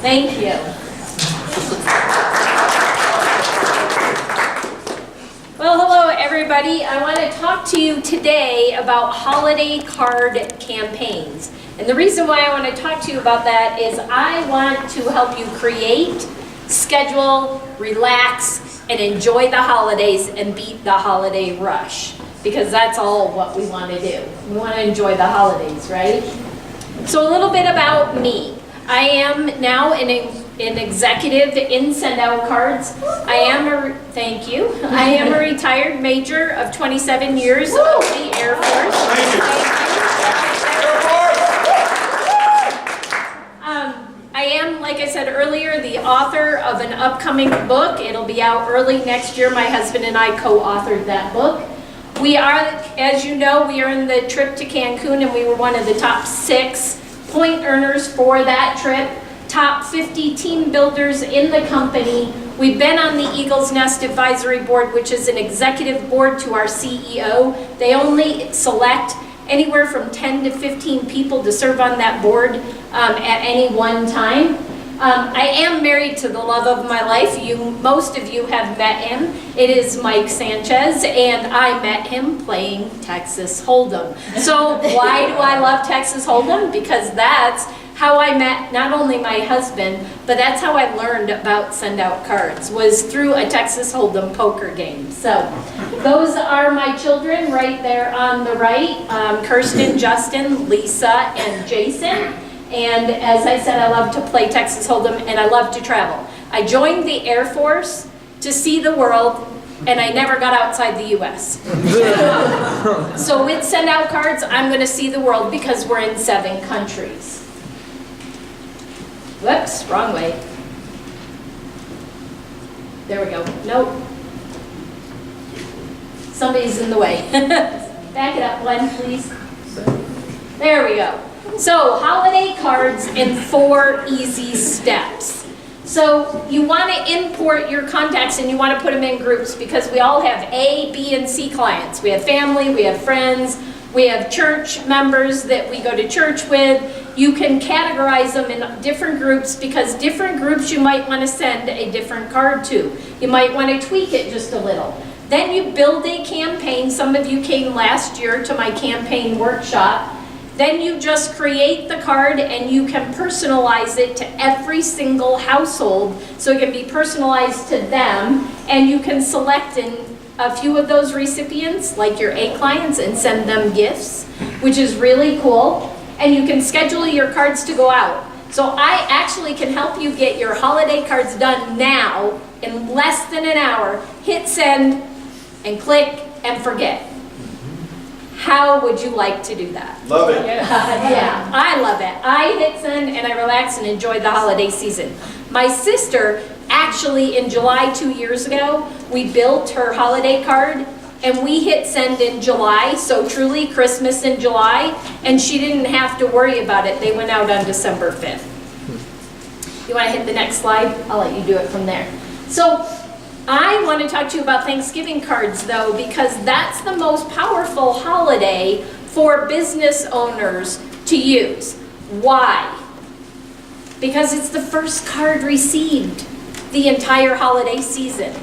Thank you. Well, hello everybody. I want to talk to you today about holiday card campaigns. And the reason why I want to talk to you about that is I want to help you create, schedule, relax, and enjoy the holidays and beat the holiday rush. Because that's all what we want to do. We want to enjoy the holidays, right? So a little bit about me. I am now an executive in Send Out Cards. Thank you. I am a retired major of 27 years of the Air Force. Thank you. I am, like I said earlier, the author of an upcoming book. It'll be out early next year. My husband and I co-authored that book. We are, as you know, we are in the trip to Cancun, and we were one of the top 6 point earners for that trip. Top 50 team builders in the company. We've been on the Eagle's Nest Advisory Board, which is an executive board to our CEO. They only select anywhere from 10 to 15 people to serve on that board at any one time. I am married to the love of my life. Most of you have met him. It is Mike Sanchez, and I met him playing Texas Hold'em. So why do I love Texas Hold'em? Because that's how I met not only my husband, but that's how I learned about Send Out Cards, was through a Texas Hold'em poker game. So those are my children right there on the right, Kirsten, Justin, Lisa, and Jason. And as I said, I love to play Texas Hold'em, and I love to travel. I joined the Air Force to see the world, and I never got outside the U.S. So with Send Out Cards, I'm going to see the world because we're in 7 countries. Whoops, wrong way. There we go. Nope. Somebody's in the way. Back it up one, please. There we go. So, holiday cards in 4 easy steps. So, you want to import your contacts and you want to put them in groups because we all have A, B, and C clients. We have family, we have friends, we have church members that we go to church with. You can categorize them in different groups because different groups you might want to send a different card to. You might want to tweak it just a little. Then you build a campaign. Some of you came last year to my campaign workshop. Then you just create the card and you can personalize it to every single household so it can be personalized to them, and you can select in a few of those recipients, like your A clients, and send them gifts, which is really cool. And you can schedule your cards to go out. So I actually can help you get your holiday cards done now in less than an hour. Hit send and click and forget. How would you like to do that? Love it. Yeah, I love it. I hit send and I relax and enjoy the holiday season. My sister, actually in July 2 years ago, we built her holiday card and we hit send in July, so truly Christmas in July, and she didn't have to worry about it. They went out on December 5th. You want to hit the next slide? I'll let you do it from there. So I want to talk to you about Thanksgiving cards, though, because that's the most powerful holiday for business owners to use. Why? Because it's the first card received the entire holiday season.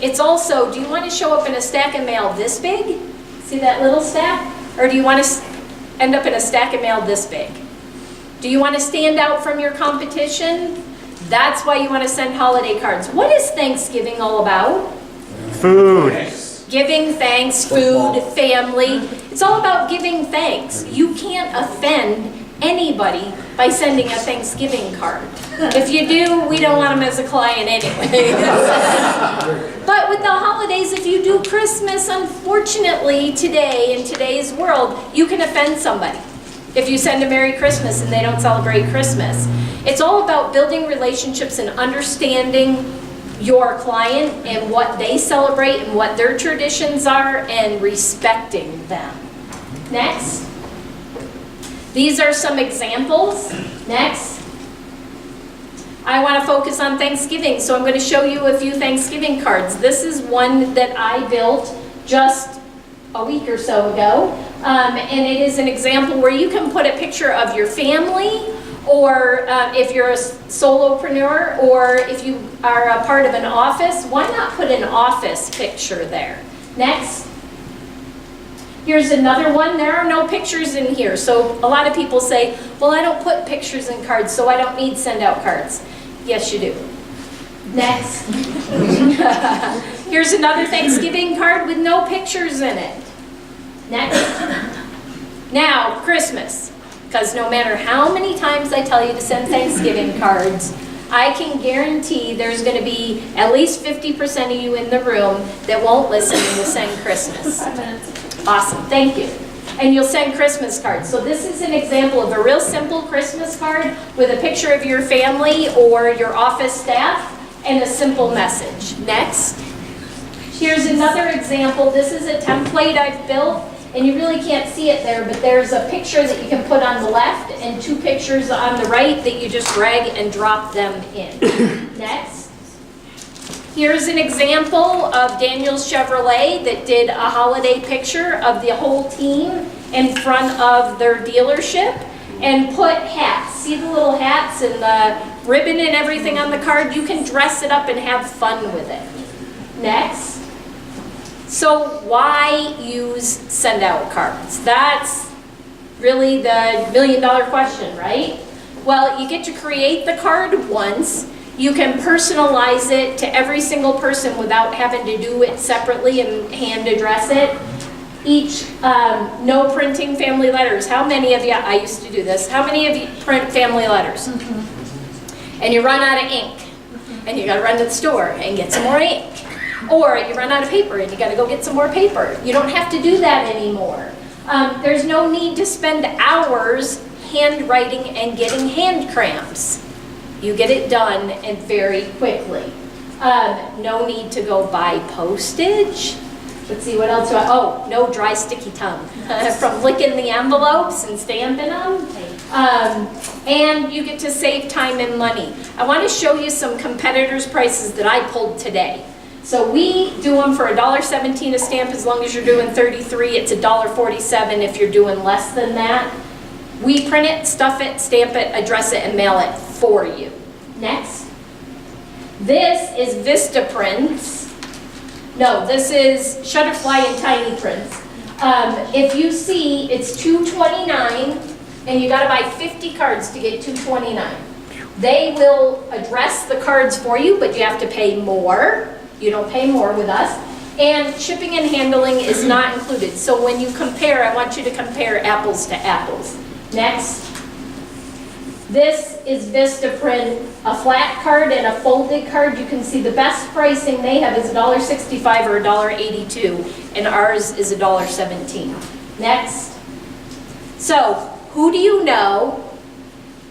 It's also, do you want to show up in a stack of mail this big? See that little stack? Or do you want to end up in a stack of mail this big? Do you want to stand out from your competition? That's why you want to send holiday cards. What is Thanksgiving all about? Food. Giving thanks, food, family. It's all about giving thanks. You can't offend anybody by sending a Thanksgiving card. If you do, we don't want them as a client anyway. But with the holidays, if you do Christmas, unfortunately today, in today's world, you can offend somebody. If you send a Merry Christmas and they don't celebrate Christmas. It's all about building relationships and understanding your client and what they celebrate and what their traditions are and respecting them. Next. These are some examples. Next. I want to focus on Thanksgiving, so I'm going to show you a few Thanksgiving cards. This is one that I built just a week or so ago, and it is an example where you can put a picture of your family Or if you're a solopreneur, or if you are a part of an office, why not put an office picture there? Next. Here's another one. There are no pictures in here. So a lot of people say, well, I don't put pictures in cards, so I don't need send out cards. Yes, you do. Next. Here's another Thanksgiving card with no pictures in it. Next. Now, Christmas. Because no matter how many times I tell you to send Thanksgiving cards, I can guarantee there's going to be at least 50% of you in the room that won't listen and will send Christmas. 5 minutes. Awesome, thank you. And you'll send Christmas cards. So this is an example of a real simple Christmas card with a picture of your family or your office staff and a simple message. Next. Here's another example. This is a template I've built. And you really can't see it there, but there's a picture that you can put on the left and 2 pictures on the right that you just drag and drop them in. Next. Here's an example of Daniel's Chevrolet that did a holiday picture of the whole team in front of their dealership and put hats. See the little hats and the ribbon and everything on the card? You can dress it up and have fun with it. Next. So why use send out cards? That's really the million-dollar question, right? Well, you get to create the card once. You can personalize it to every single person without having to do it separately and hand address it. Each, no printing family letters. How many of you, I used to do this, how many of you print family letters? And you run out of ink. And you gotta run to the store and get some more ink. Or you run out of paper and you got to go get some more paper. You don't have to do that anymore. There's no need to spend hours handwriting and getting hand cramps. You get it done and very quickly. No need to go buy postage. Let's see, what else do I, oh, no dry sticky tongue from licking the envelopes and stamping them. And you get to save time and money. I want to show you some competitors' prices that I pulled today. So we do them for $1.17 a stamp as long as you're doing 33. It's $1.47 if you're doing less than that. We print it, stuff it, stamp it, address it, and mail it for you. Next. This is Vistaprints. No, this is Shutterfly and Tiny Prints. If you see, it's $2.29, and you got to buy 50 cards to get $2.29. They will address the cards for you, but you have to pay more. You don't pay more with us. And shipping and handling is not included. So when you compare, I want you to compare apples to apples. Next. This is Vistaprint, a flat card and a folded card. You can see the best pricing they have is $1.65 or $1.82, and ours is $1.17. Next. So, who do you know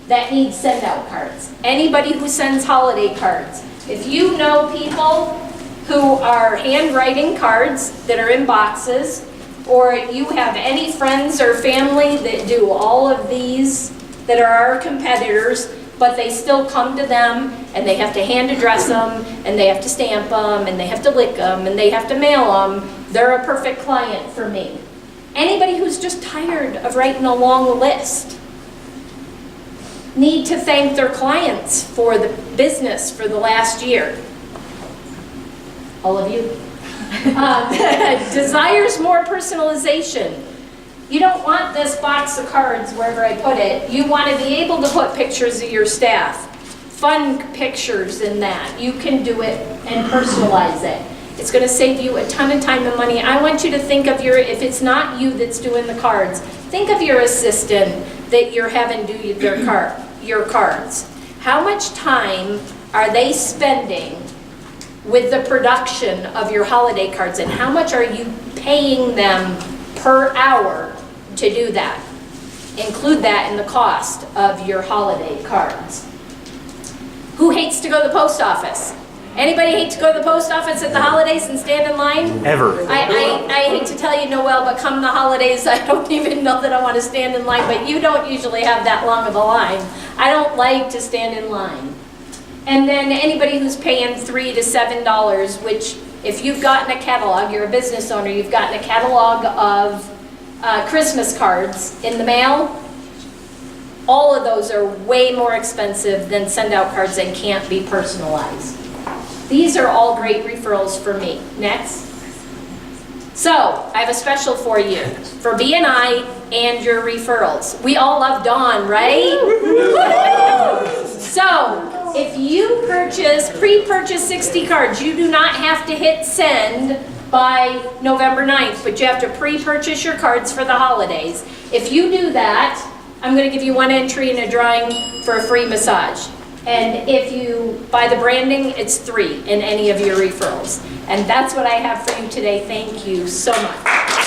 that needs send-out cards? Anybody who sends holiday cards. If you know people who are handwriting cards that are in boxes, or you have any friends or family that do all of these that are our competitors, but they still come to them and they have to hand address them and they have to stamp them and they have to lick them and they have to mail them, they're a perfect client for me. Anybody who's just tired of writing a long list need to thank their clients for the business for the last year. All of you. Desires more personalization. You don't want this box of cards wherever I put it. You want to be able to put pictures of your staff, fun pictures in that. You can do it and personalize it. It's going to save you a ton of time and money. I want you to think of your, if it's not you that's doing the cards, think of your assistant that you're having do your cards. How much time are they spending with the production of your holiday cards, and how much are you paying them per hour to do that? Include that in the cost of your holiday cards. Who hates to go to the post office? Anybody hate to go to the post office at the holidays and stand in line? Ever. I hate to tell you, Noel, but come the holidays, I don't even know that I want to stand in line, but you don't usually have that long of a line. I don't like to stand in line. And then anybody who's paying $3 to $7, which if you've gotten a catalog, you're a business owner, you've gotten a catalog of Christmas cards in the mail, All of those are way more expensive than send-out cards and can't be personalized. These are all great referrals for me. Next. So, I have a special for you, for BNI and your referrals. We all love Dawn, right? So, if you pre-purchase 60 cards, you do not have to hit send by November 9th, but you have to pre-purchase your cards for the holidays. If you do that, I'm going to give you one entry in a drawing for a free massage. And if you buy the branding, it's 3 in any of your referrals. And that's what I have for you today. Thank you so much.